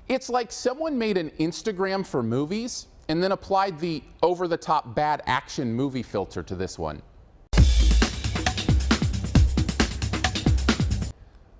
It's like someone made an Instagram for movies and then applied the over-the-top bad action movie filter to this one.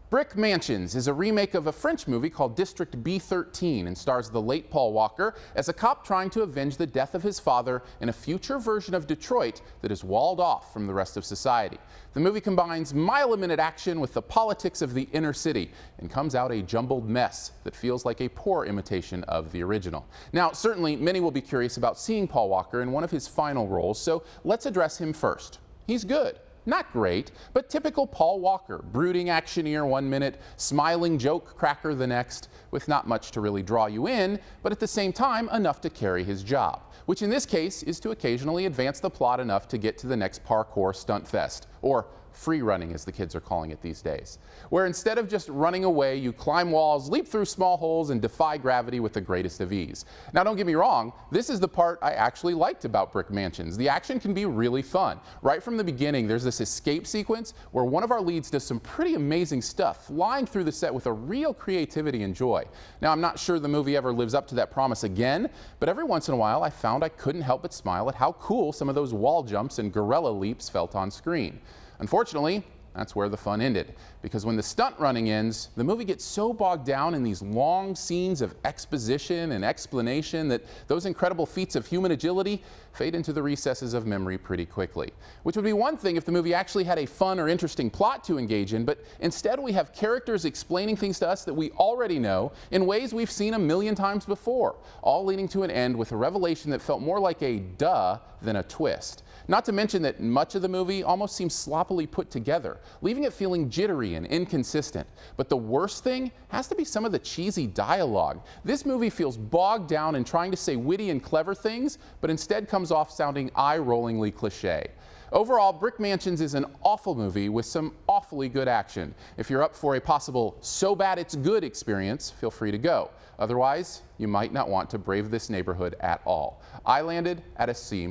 Brick Mansions is a remake of a French movie called District B13 and stars the late Paul Walker as a cop trying to avenge the death of his father in a future version of Detroit that is walled off from the rest of society. The movie combines mile-a-minute action with the politics of the inner city and comes out a jumbled mess that feels like a poor imitation of the original. Now, certainly many will be curious about seeing Paul Walker in one of his final roles, so let's address him first. He's good. Not great, but typical Paul Walker, brooding actioneer one minute, smiling joke cracker the next, with not much to really draw you in, but at the same time enough to carry his job, which in this case is to occasionally advance the plot enough to get to the next parkour stunt fest, or free running as the kids are calling it these days, where instead of just running away, you climb walls, leap through small holes, and defy gravity with the greatest of ease. Now don't get me wrong, this is the part I actually liked about Brick Mansions. The action can be really fun. Right from the beginning, there's this escape sequence where one of our leads does some pretty amazing stuff, flying through the set with a real creativity and joy. Now I'm not sure the movie ever lives up to that promise again, but every once in a while I found I couldn't help but smile at how cool some of those wall jumps and gorilla leaps felt on screen. Unfortunately, that's where the fun ended, because when the stunt running ends, the movie gets so bogged down in these long scenes of exposition and explanation that those incredible feats of human agility fade into the recesses of memory pretty quickly. Which would be one thing if the movie actually had a fun or interesting plot to engage in, but instead we have characters explaining things to us that we already know in ways we've seen a million times before, all leading to an end with a revelation that felt more like a duh than a twist. Not to mention that much of the movie almost seems sloppily put together, leaving it feeling jittery and inconsistent. But the worst thing has to be some of the cheesy dialogue. This movie feels bogged down in trying to say witty and clever things, but instead comes off sounding eye-rollingly cliche. Overall, Brick Mansions is an awful movie with some awfully good action. If you're up for a possible so bad it's good experience, feel free to go. Otherwise, you might not want to brave this neighborhood at all. I landed at a C-.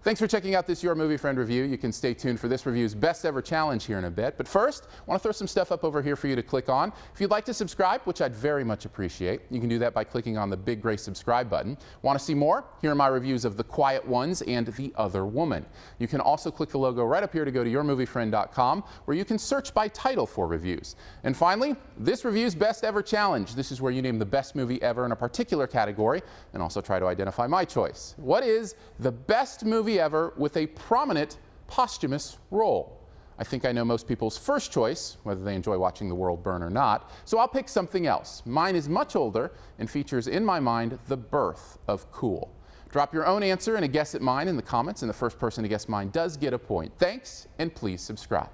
Thanks for checking out this Your Movie Friend review. You can stay tuned for this review's best ever challenge here in a bit. But first, I want to throw some stuff up over here for you to click on. If you'd like to subscribe, which I'd very much appreciate, you can do that by clicking on the big gray subscribe button. Want to see more? Here are my reviews of The Quiet Ones and The Other Woman. You can also click the logo right up here to go to yourmoviefriend.com, where you can search by title for reviews. And finally, this review's best ever challenge. This is where you name the best movie ever in a particular category and also try to identify my choice. What is the best movie ever with a prominent posthumous role? I think I know most people's first choice, whether they enjoy watching the world burn or not, so I'll pick something else. Mine is much older and features in my mind the birth of cool. Drop your own answer and a guess at mine in the comments, and the first person to guess mine does get a point. Thanks, and please subscribe.